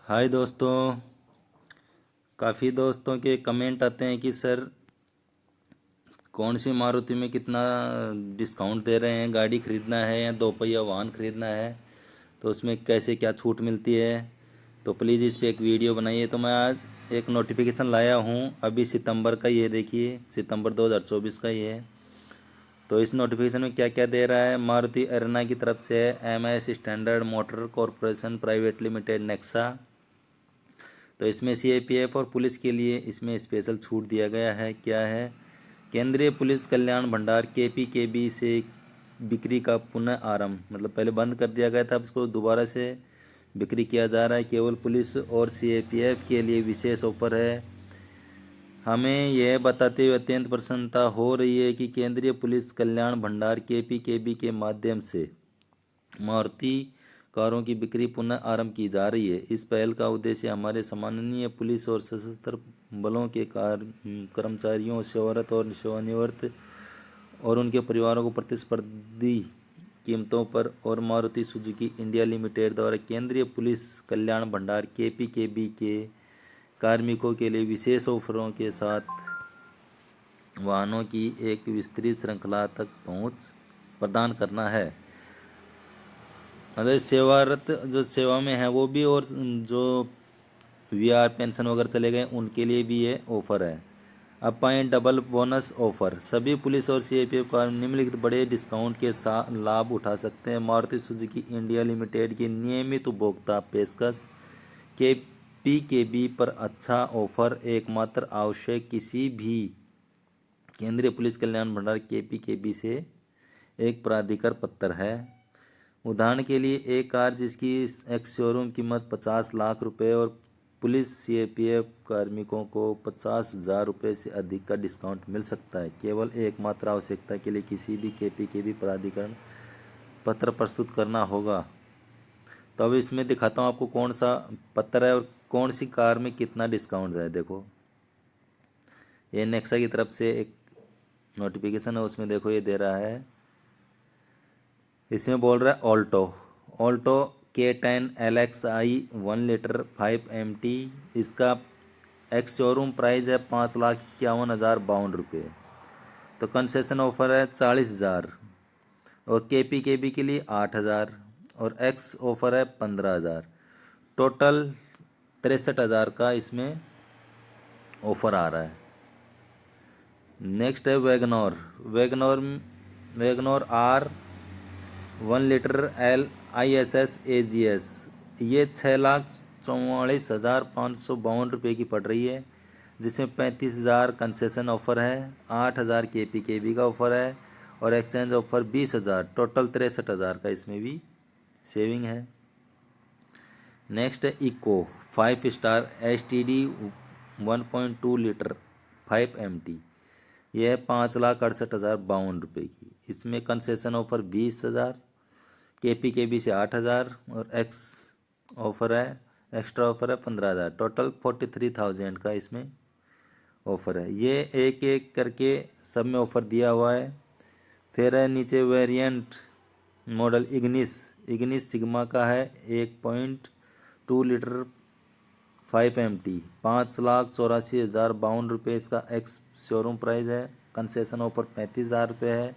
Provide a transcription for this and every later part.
हाय दोस्तों। काफ़ी दोस्तों के कमेंट आते हैं कि सर कौन सी मारुति में कितना डिस्काउंट दे रहे हैं, गाड़ी खरीदना है या दो पहिया वाहन खरीदना है तो उसमें कैसे क्या छूट मिलती है। तो प्लीज़ इस पर एक वीडियो बनाइए। तो मैं आज एक नोटिफिकेशन लाया हूँ, अभी सितंबर का, ये देखिए सितंबर 2024 का ये है। तो इस नोटिफिकेशन में क्या क्या दे रहा है। मारुति एरना की तरफ से MS standard motor corporation private limited Nexa. तो इसमें CAPF और पुलिस के लिए इसमें स्पेशल छूट दिया गया है। क्या है, केंद्रीय पुलिस कल्याण भंडार KPKB से बिक्री का पुनः आरंभ, मतलब पहले बंद कर दिया गया था, अब इसको दोबारा से बिक्री किया जा रहा है। केवल पुलिस और CAPF के लिए विशेष ऑफर है। हमें यह बताते हुए अत्यंत प्रसन्नता हो रही है कि केंद्रीय पुलिस कल्याण भंडार KPKB के माध्यम से मारुति कारों की बिक्री पुनः आरंभ की जा रही है। इस पहल का उद्देश्य हमारे सम्माननीय पुलिस और सशस्त्र बलों के कर्मचारियों, सेवारत और सेवानिवृत्त और उनके परिवारों को प्रतिस्पर्धी कीमतों पर और मारुति सुजुकी इंडिया लिमिटेड द्वारा केंद्रीय पुलिस कल्याण भंडार KPKB के कार्मिकों के लिए विशेष ऑफरों के साथ वाहनों की एक विस्तृत श्रृंखला तक पहुंच प्रदान करना है। मतलब सेवारत जो सेवा में है वो भी, और जो VR पेंशन वगैरह चले गए उनके लिए भी ये ऑफर है। अब पाएँ डबल बोनस ऑफर। सभी पुलिस और CAPF का निम्नलिखित बड़े डिस्काउंट के साथ लाभ उठा सकते हैं। मारुति सुजुकी इंडिया लिमिटेड की नियमित उपभोक्ता पेशकश KPKB पर अच्छा ऑफर एकमात्र आवश्यक किसी भी केंद्रीय पुलिस कल्याण भंडार KPKB से एक प्राधिकार पत्र है। उदाहरण के लिए एक कार जिसकी एक्स शोरूम कीमत 50 लाख रुपए और पुलिस CAPF कार्मिकों को 50,000 रुपये से अधिक का डिस्काउंट मिल सकता है। केवल एकमात्र आवश्यकता के लिए किसी भी KPKB प्राधिकरण पत्र प्रस्तुत करना होगा। तो अब इसमें दिखाता हूँ आपको कौन सा पत्र है और कौन सी कार में कितना डिस्काउंट है। देखो, ये नेक्सा की तरफ से एक नोटिफिकेशन है, उसमें देखो ये दे रहा है। इसमें बोल रहा है Alto K10 LXI 1 litre 5 MT। इसका एक्स शोरूम प्राइस है 5,51,052 रुपये। तो कंसेशन ऑफर है 40,000 और KPKB के लिए 8,000 और एक्स ऑफर है 15,000। टोटल 63,000 का इसमें ऑफर आ रहा है। नेक्स्ट है वैगनोर R 1 लीटर LISS AGS। ये 6,44,552 रुपये की पड़ रही है, जिसमें 35,000 कंसेशन ऑफर है, 8,000 KPKB का ऑफर है और एक्सचेंज ऑफर 20,000। टोटल 63,000 का इसमें भी सेविंग है। नेक्स्ट है eco 5 star STD 1.2 litre 5 MT। यह है 5,68,052 रुपये की। इसमें कंसेशन ऑफर 20,000, KPKB से 8,000 और एक्स्ट्रा ऑफर है 15,000। टोटल 43,000 का इसमें ऑफर है। ये एक एक करके सब में ऑफर दिया हुआ है। फिर है नीचे वेरिएंट मॉडल इग्निस सिग्मा का है 1.2 लीटर 5 MT, 5,84,052 रुपये इसका एक्स शोरूम प्राइस है। कंसेशन ऑफर 35,000 रुपये है।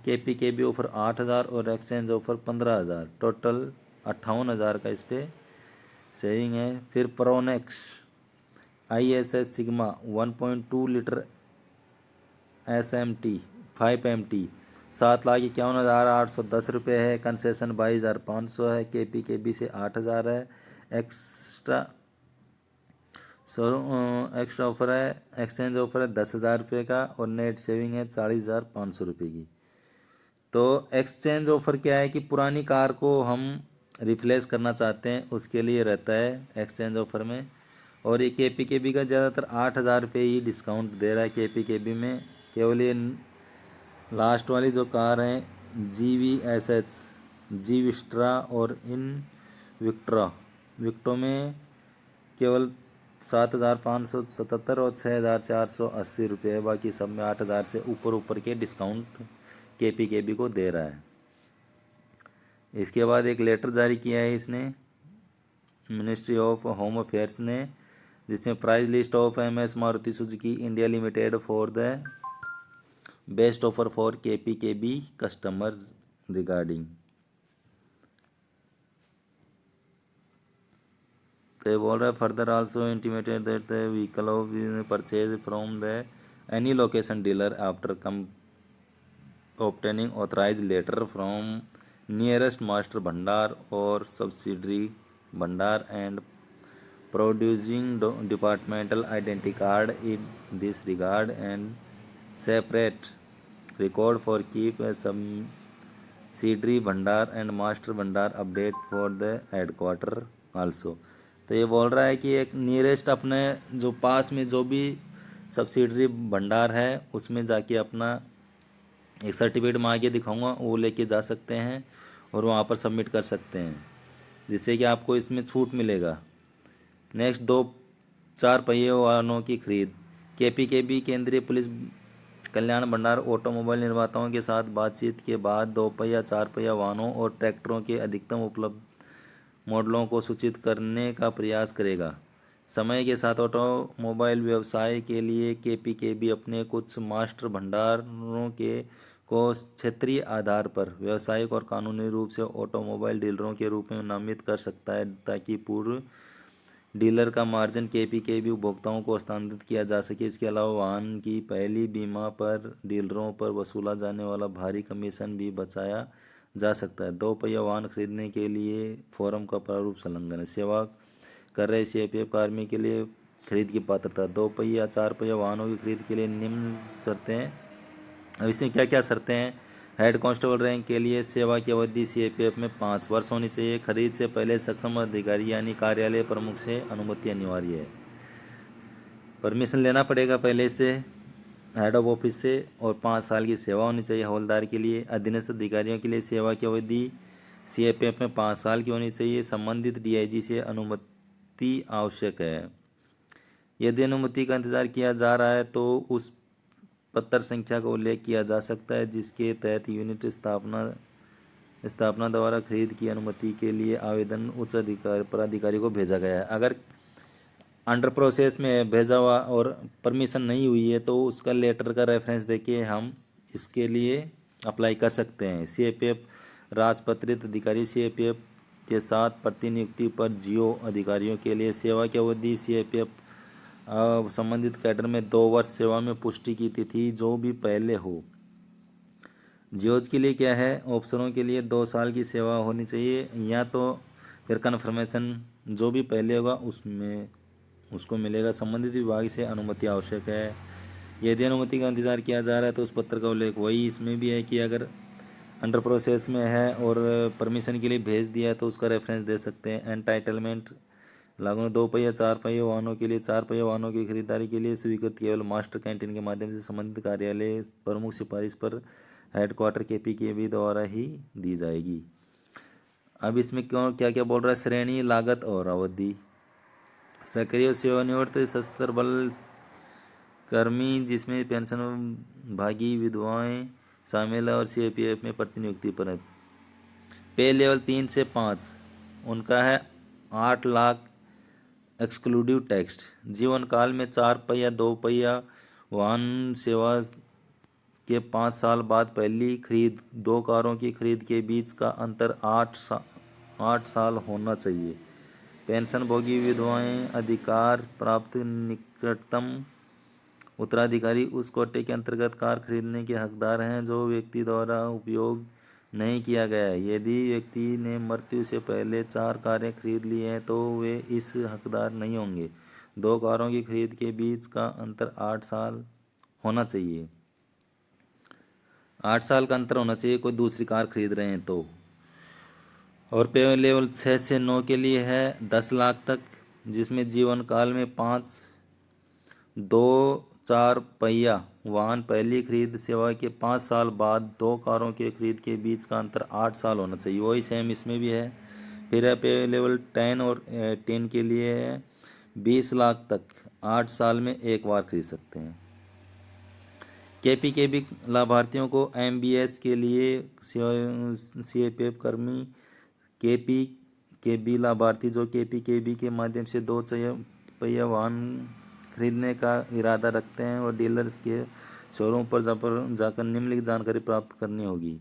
KPKB ऑफर 8,000 और एक्सचेंज ऑफर 15,000। टोटल 58,000 का इस पर सेविंग है। फिर प्रोनेक्स ISS sigma 1.2 litre SMT 5 MT 7,51,810 रुपये है। कंसेशन 22,500 है। KPKB से 8,000 है। एक्स्ट्रा एक्स्ट्रा ऑफर है, एक्सचेंज ऑफर है 10,000 रुपये का और नेट सेविंग है 40,500 रुपये की। तो एक्सचेंज ऑफर क्या है कि पुरानी कार को हम रिप्लेस करना चाहते हैं, उसके लिए रहता है एक्सचेंज ऑफर में। और ये KPKB का ज़्यादातर 8,000 रुपये ही डिस्काउंट दे रहा है KPKB में। केवल ये लास्ट वाली जो कार हैं GVSH, जी विस्ट्रा और इन विक्टो में केवल 7,577 और 6,480 रुपये है। बाकी सब में 8,000 से ऊपर के डिस्काउंट KPKB को दे रहा है। इसके बाद एक लेटर जारी किया है इसने मिनिस्ट्री ऑफ होम अफेयर्स ने, जिसमें price list of MS Maruti Suzuki India limited for the best offer for KPKB customer regarding. तो ये बोल रहा है further also intimated that the vehicle of purchase from the any location dealer after come obtaining authorized letter from nearest master bhandar or subsidiary bhandar and producing departmental identity card in this regard and separate record for keep a subsidiary bhandar and master bhandar update for the headquarter also। तो ये बोल रहा है कि एक nearest अपने जो पास में जो भी सब्सिडरी भंडार है उसमें जाके अपना एक सर्टिफिकेट मैं आगे दिखाऊंगा, वो लेके जा सकते हैं और वहाँ पर सबमिट कर सकते हैं, जिससे कि आपको इसमें छूट मिलेगा। नेक्स्ट, 2-4 पहिए वाहनों की खरीद। KPKB केंद्रीय पुलिस कल्याण भंडार ऑटोमोबाइल निर्माताओं के साथ बातचीत के बाद 2 पहिया 4 पहिया वाहनों और ट्रैक्टरों के अधिकतम उपलब्ध मॉडलों को सूचित करने का प्रयास करेगा। समय के साथ ऑटोमोबाइल व्यवसाय के लिए KPKB अपने कुछ मास्टर भंडारों के को क्षेत्रीय आधार पर व्यावसायिक और कानूनी रूप से ऑटोमोबाइल डीलरों के रूप में नामित कर सकता है, ताकि पूर्व डीलर का मार्जिन KPKB उपभोक्ताओं को हस्तांतरित किया जा सके। इसके अलावा वाहन की पहली बीमा पर डीलरों पर वसूला जाने वाला भारी कमीशन भी बचाया जा सकता है। 2 पहिया वाहन खरीदने के लिए फॉर्म का प्रारूप संलग्न है। सेवा कर रहे CIPF कार्मिक के लिए खरीद की पात्रता। 2 पहिया 4 पहिया वाहनों की खरीद के लिए निम्न शर्तें। अब इसमें क्या क्या शर्तें हैं? हेड कांस्टेबल रैंक के लिए सेवा की अवधि CIPF में 5 वर्ष होनी चाहिए। खरीद से पहले सक्षम अधिकारी यानी कार्यालय प्रमुख से अनुमति अनिवार्य है। परमिशन लेना पड़ेगा पहले से हेड ऑफ ऑफिस से, और 5 साल की सेवा होनी चाहिए हवलदार के लिए। अधीनस्थ अधिकारियों के लिए सेवा की अवधि CIPF में 5 साल की होनी चाहिए। संबंधित DIG से अनुमति आवश्यक है। यदि अनुमति का इंतजार किया जा रहा है तो उस पत्र संख्या का उल्लेख किया जा सकता है जिसके तहत यूनिट स्थापना द्वारा खरीद की अनुमति के लिए आवेदन उच्च पदाधिकारी को भेजा गया है। अगर अंडर प्रोसेस में भेजा हुआ और परमिशन नहीं हुई है तो उसका लेटर का रेफरेंस देके हम इसके लिए अप्लाई कर सकते हैं। CIPF राजपत्रित अधिकारी CIPF के साथ प्रतिनियुक्ति पर जियो अधिकारियों के लिए सेवा की अवधि CIPF संबंधित कैडर में 2 वर्ष सेवा में पुष्टि की तिथि जो भी पहले हो। जियोज के लिए क्या है, ऑफिसरों के लिए 2 साल की सेवा होनी चाहिए, या तो फिर कन्फर्मेशन जो भी पहले होगा उसमें उसको मिलेगा। संबंधित विभाग से अनुमति आवश्यक है। यदि अनुमति का इंतजार किया जा रहा है तो उस पत्र का उल्लेख वही इसमें भी है कि अगर अंडर प्रोसेस में है और परमिशन के लिए भेज दिया है तो उसका रेफरेंस दे सकते हैं। एंटाइटलमेंट लागू। 2 पहिया 4 पहिया वाहनों के लिए 4 पहिया वाहनों की खरीदारी के लिए स्वीकृत केवल मास्टर कैंटीन के माध्यम से संबंधित कार्यालय प्रमुख सिफारिश पर हेडक्वार्टर KPKB द्वारा ही दी जाएगी। अब इसमें क्यों क्या क्या बोल रहा है? श्रेणी, लागत और अवधि। सक्रिय और सेवानिवृत्त सशस्त्र बल कर्मी जिसमें पेंशन भागी विधवाएं शामिल है और CIPF में प्रतिनियुक्ति पर है। पे लेवल 3 से 5 उनका है 8 लाख एक्सक्लूडिव टैक्स। जीवन काल में 4 पहिया 2 पहिया वाहन सेवा के 5 साल बाद पहली खरीद 2 कारों की खरीद के बीच का अंतर 8 साल होना चाहिए। पेंशन भोगी विधवाएं अधिकार प्राप्त निकटतम उत्तराधिकारी उस कोटे के अंतर्गत कार खरीदने के हकदार हैं जो व्यक्ति द्वारा उपयोग नहीं किया गया है। यदि व्यक्ति ने मृत्यु से पहले 4 कारें खरीद ली हैं तो वे इस हकदार नहीं होंगे। 2 कारों की खरीद के बीच का अंतर 8 साल होना चाहिए। 8 साल का अंतर होना चाहिए कोई दूसरी कार खरीद रहे हैं तो। और पे लेवल 6 से 9 के लिए है 10 लाख तक, जिसमें जीवन काल में 2-4 पहिया वाहन पहली खरीद सेवा के 5 साल बाद 2 कारों के खरीद के बीच का अंतर 8 साल होना चाहिए। वही सेम इसमें भी है। फिर है पे लेवल 10 और 10 के लिए है 20 लाख तक 8 साल में एक बार खरीद सकते हैं। KPKB लाभार्थियों को MBS के लिए CIPF कर्मी के बी लाभार्थी जो KPKB के माध्यम से 2 पहिया वाहन खरीदने का इरादा रखते हैं और डीलर्स के शोरूम पर जाकर निम्नलिखित जानकारी प्राप्त करनी होगी।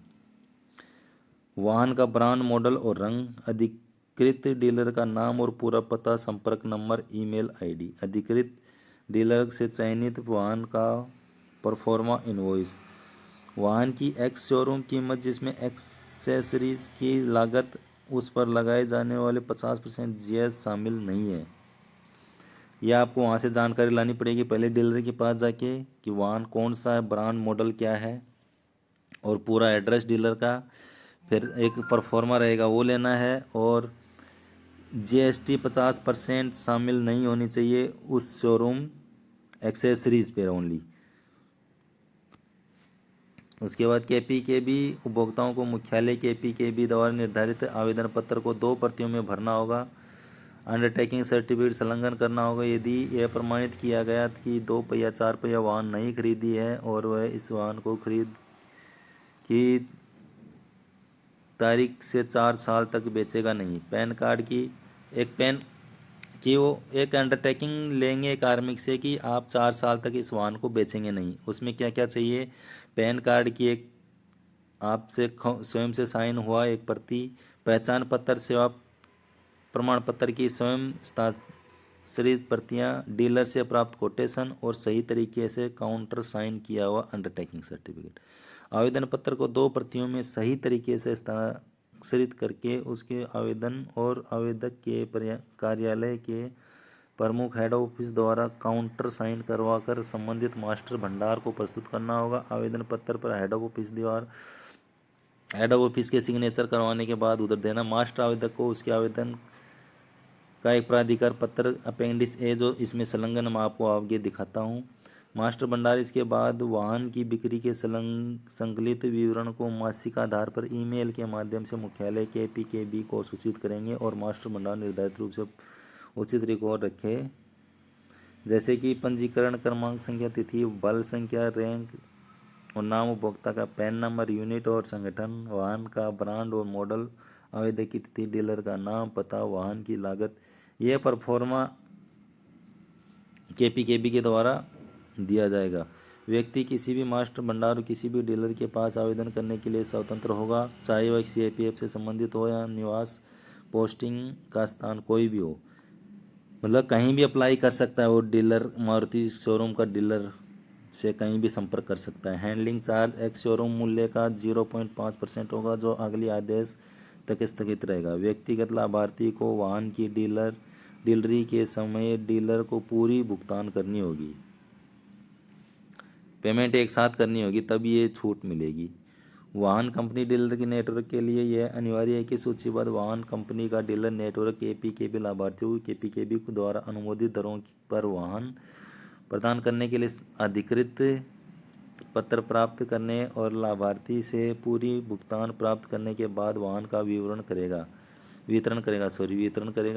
वाहन का ब्रांड, मॉडल और रंग, अधिकृत डीलर का नाम और पूरा पता, संपर्क नंबर, ईमेल ID, अधिकृत डीलर से चयनित वाहन का परफॉर्मा इनवॉइस, वाहन की एक्स शोरूम कीमत जिसमें एक्सेसरीज की लागत उस पर लगाए जाने वाले 50% GS शामिल नहीं है। यह आपको वहाँ से जानकारी लानी पड़ेगी पहले डीलर के पास जाके कि वाहन कौन सा है, ब्रांड मॉडल क्या है और पूरा एड्रेस डीलर का। फिर एक परफॉर्मा रहेगा वो लेना है और GST 50% शामिल नहीं होनी चाहिए उस शोरूम एक्सेसरीज पर ओनली। उसके बाद KPKB उपभोक्ताओं को मुख्यालय KPKB द्वारा निर्धारित आवेदन पत्र को 2 प्रतियों में भरना होगा। अंडरटेकिंग सर्टिफिकेट संलग्न करना होगा यदि यह प्रमाणित किया गया कि 2 पहिया 4 पहिया वाहन नहीं खरीदी है और वह इस वाहन को खरीद की तारीख से 4 साल तक बेचेगा नहीं। पैन कार्ड की वो एक अंडरटेकिंग लेंगे कार्मिक से कि आप 4 साल तक इस वाहन को बेचेंगे नहीं। उसमें क्या क्या चाहिए? पैन कार्ड की एक आपसे स्वयं से साइन हुआ एक प्रति, पहचान पत्र, सेवा प्रमाण पत्र की स्वयं हस्ताक्षरित प्रतियां, डीलर से प्राप्त कोटेशन और सही तरीके से काउंटर साइन किया हुआ अंडरटेकिंग सर्टिफिकेट। आवेदन पत्र को 2 प्रतियों में सही तरीके से हस्ताक्षरित करके उसके आवेदन और आवेदक के कार्यालय के प्रमुख हेड ऑफिस द्वारा काउंटर साइन करवाकर संबंधित मास्टर भंडार को प्रस्तुत करना होगा। आवेदन पत्र पर हेड ऑफिस के सिग्नेचर करवाने के बाद उधर देना। मास्टर आवेदक को उसके आवेदन का एक प्राधिकार पत्र अपेंडिक्स A जो इसमें संलग्न मैं आपको आगे दिखाता हूँ। मास्टर भंडार इसके बाद वाहन की बिक्री के संकलित विवरण को मासिक आधार पर ईमेल के माध्यम से मुख्यालय KPKB को सूचित करेंगे और मास्टर भंडार निर्धारित रूप से उचित रिकॉर्ड रखे जैसे कि पंजीकरण क्रमांक, संख्या, तिथि, बल संख्या, रैंक और नाम, उपभोक्ता का पैन नंबर, यूनिट और संगठन, वाहन का ब्रांड और मॉडल, आवेदक की तिथि, डीलर का नाम, पता, वाहन की लागत। यह परफॉर्मा KPKB के द्वारा दिया जाएगा। व्यक्ति किसी भी मास्टर भंडार और किसी भी डीलर के पास आवेदन करने के लिए स्वतंत्र होगा, चाहे वह CIPF से संबंधित हो या निवास पोस्टिंग का स्थान कोई भी हो, मतलब कहीं भी अप्लाई कर सकता है। वो डीलर मारुति शोरूम का डीलर से कहीं भी संपर्क कर सकता है। हैंडलिंग चार्ज एक्स शोरूम मूल्य का 0.5% होगा जो अगली आदेश तक स्थगित रहेगा। व्यक्तिगत लाभार्थी को वाहन की डीलरी के समय डीलर को पूरी भुगतान करनी होगी, पेमेंट एक साथ करनी होगी, तब ये छूट मिलेगी। वाहन कंपनी डीलर के नेटवर्क के लिए यह अनिवार्य है कि सूचीबद्ध वाहन कंपनी का डीलर नेटवर्क KPKB लाभार्थियों को KPKB द्वारा अनुमोदित दरों पर वाहन प्रदान करने के लिए अधिकृत पत्र प्राप्त करने और लाभार्थी से पूरी भुगतान प्राप्त करने के बाद वाहन का वितरण करेगा।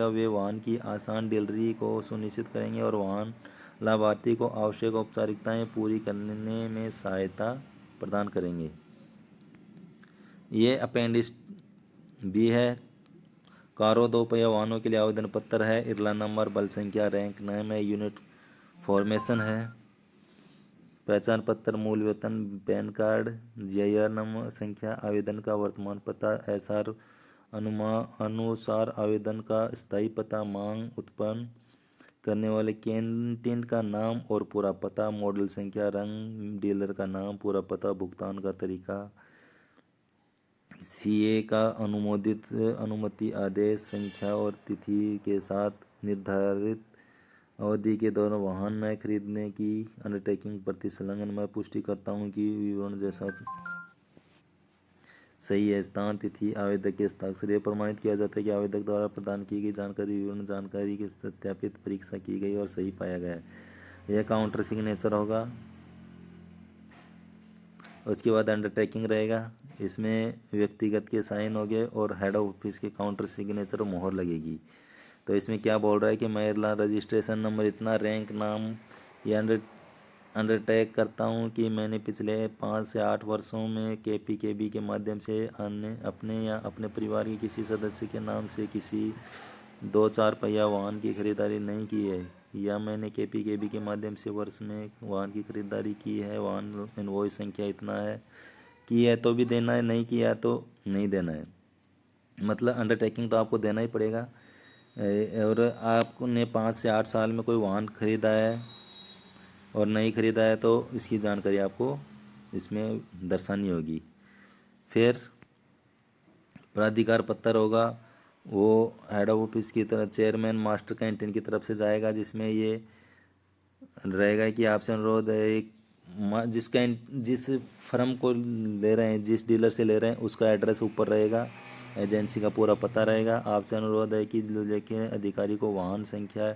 वे वाहन की आसान डीलरी को सुनिश्चित करेंगे और वाहन लाभार्थी को आवश्यक औपचारिकताएं पूरी करने में सहायता प्रदान करेंगे। ये अपेंडिक्स B है। कारों 2 पहिया वाहनों के लिए आवेदन पत्र है। इरला नंबर, बल संख्या, रैंक नाम है, यूनिट फॉर्मेशन है, पहचान पत्र, मूल वेतन, पैन कार्ड, GIR नंबर, संख्या, आवेदन का वर्तमान पता, SR अनुसार आवेदन का स्थायी पता, मांग उत्पन्न करने वाले कैंटीन का नाम और पूरा पता, मॉडल संख्या, रंग, डीलर का नाम, पूरा पता, भुगतान का तरीका, CA का अनुमति आदेश, संख्या और तिथि के साथ निर्धारित अवधि के दौरान वाहन नए खरीदने की अंडरटेकिंग प्रति संलग्न। मैं पुष्टि करता हूं कि विवरण जैसा सही है। स्थान, तिथि, आवेदक के हस्ताक्षर। यह प्रमाणित किया जाता है कि आवेदक द्वारा प्रदान की गई जानकारी विवरण जानकारी की सत्यापित परीक्षा की गई और सही पाया गया है। यह काउंटर सिग्नेचर होगा। उसके बाद अंडरटेकिंग रहेगा, इसमें व्यक्तिगत के साइन हो गए और हेड ऑफिस के काउंटर सिग्नेचर और मोहर लगेगी। तो इसमें क्या बोल रहा है कि मेरा रजिस्ट्रेशन नंबर इतना, रैंक, नाम, ये अंडरटेक करता हूँ कि मैंने पिछले 5 से 8 वर्षों में केपीकेबी के माध्यम से अन्य अपने या अपने परिवार के किसी सदस्य के नाम से किसी 2-4 पहिया वाहन की खरीदारी नहीं की है, या मैंने केपीकेबी के माध्यम से वर्ष में एक वाहन की खरीदारी की है, वाहन इनवॉइस संख्या इतना है, की है तो भी देना है, नहीं किया तो नहीं देना है। मतलब अंडरटेकिंग तो आपको देना ही पड़ेगा। और आपने 5 से 8 साल में कोई वाहन खरीदा है और नहीं खरीदा है तो इसकी जानकारी आपको इसमें दर्शानी होगी। फिर प्राधिकार पत्र होगा, वो हेड ऑफिस की तरफ चेयरमैन मास्टर कैंटीन की तरफ से जाएगा, जिसमें ये रहेगा कि आपसे अनुरोध है एक जिस फर्म को ले रहे हैं, जिस डीलर से ले रहे हैं, उसका एड्रेस ऊपर रहेगा, एजेंसी का पूरा पता रहेगा। आपसे अनुरोध है कि लेके अधिकारी को वाहन संख्या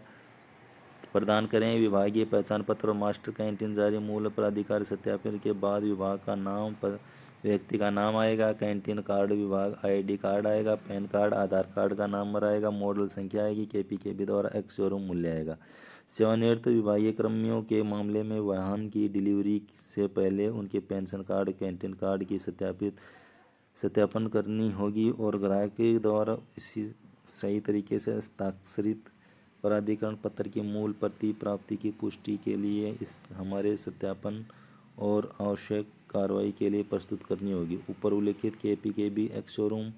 प्रदान करें, विभागीय पहचान पत्र और मास्टर कैंटीन जारी मूल्य प्राधिकार सत्यापन के बाद विभाग का नाम व्यक्ति का नाम आएगा, कैंटीन कार्ड विभाग आईडी कार्ड आएगा, पैन कार्ड आधार कार्ड का नंबर आएगा, मॉडल संख्या आएगी, केपीकेबी द्वारा एक्स शोरूम मूल्य आएगा। सेवानिवृत्त विभागीय कर्मियों के मामले में वाहन की डिलीवरी से पहले उनके पेंशन कार्ड कैंटीन कार्ड की सत्यापन करनी होगी और ग्राहक के द्वारा इसी सही तरीके से हस्ताक्षरित प्राधिकरण पत्र की मूल प्रति प्राप्ति की पुष्टि के लिए इस हमारे सत्यापन और आवश्यक कार्रवाई के लिए प्रस्तुत करनी होगी। ऊपर उल्लिखित केपीकेबी एक्स शोरूम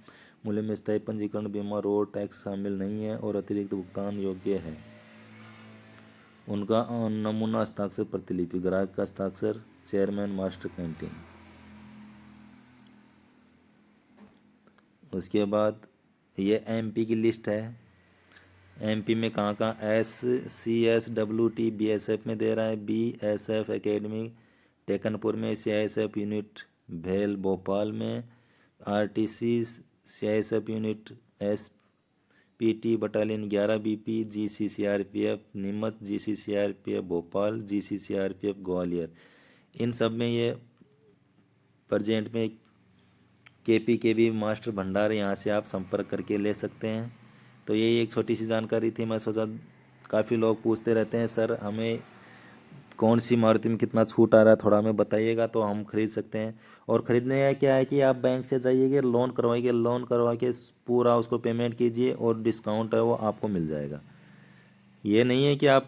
मूल्य में स्थायी पंजीकरण बीमा रोड टैक्स शामिल नहीं है और अतिरिक्त भुगतान योग्य है। उनका नमूना हस्ताक्षर प्रतिलिपि, ग्राहक का हस्ताक्षर, चेयरमैन मास्टर कैंटीन। उसके बाद ये एमपी की लिस्ट है। एमपी में कहाँ कहाँ SCSWT BSF में दे रहा है, BSF एकेडमी टेकनपुर में, CISF यूनिट भेल भोपाल में, RTC CISF unit SPT battalion 11 BP, GC CRPF Neemuch, GC CRPF Bhopal, GC CRPF Gwalior. इन सब में ये प्रेजेंट में केपीकेबी मास्टर भंडार, यहाँ से आप संपर्क करके ले सकते हैं। तो यही एक छोटी सी जानकारी थी। मैं सोचा, काफ़ी लोग पूछते रहते हैं सर हमें कौन सी मारुति में कितना छूट आ रहा है, थोड़ा हमें बताइएगा तो हम खरीद सकते हैं। और ख़रीदने का क्या है कि आप बैंक से जाइएगा, लोन करवाइए, लोन करवा के पूरा उसको पेमेंट कीजिए और डिस्काउंट है वो आपको मिल जाएगा। ये नहीं है कि आप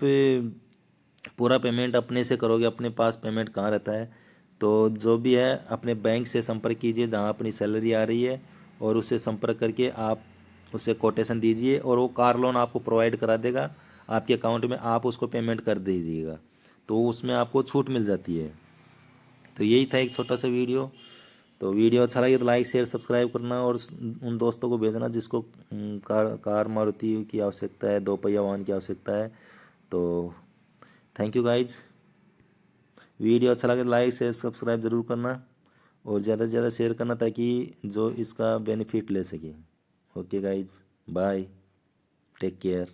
पूरा पेमेंट अपने से करोगे, अपने पास पेमेंट कहाँ रहता है। तो जो भी है अपने बैंक से संपर्क कीजिए जहाँ अपनी सैलरी आ रही है, और उससे संपर्क करके आप उसे कोटेशन दीजिए और वो कार लोन आपको प्रोवाइड करा देगा आपके अकाउंट में, आप उसको पेमेंट कर दीजिएगा तो उसमें आपको छूट मिल जाती है। तो यही था एक छोटा सा वीडियो। तो वीडियो अच्छा लगे तो लाइक शेयर सब्सक्राइब करना और उन दोस्तों को भेजना जिसको कार मारुति की आवश्यकता है, 2 पहिया वाहन की आवश्यकता है। तो थैंक यू गाइज। वीडियो अच्छा लगे तो लाइक शेयर सब्सक्राइब ज़रूर करना और ज़्यादा से ज़्यादा शेयर करना ताकि जो इसका बेनिफिट ले सके। Okay guys, bye, take care.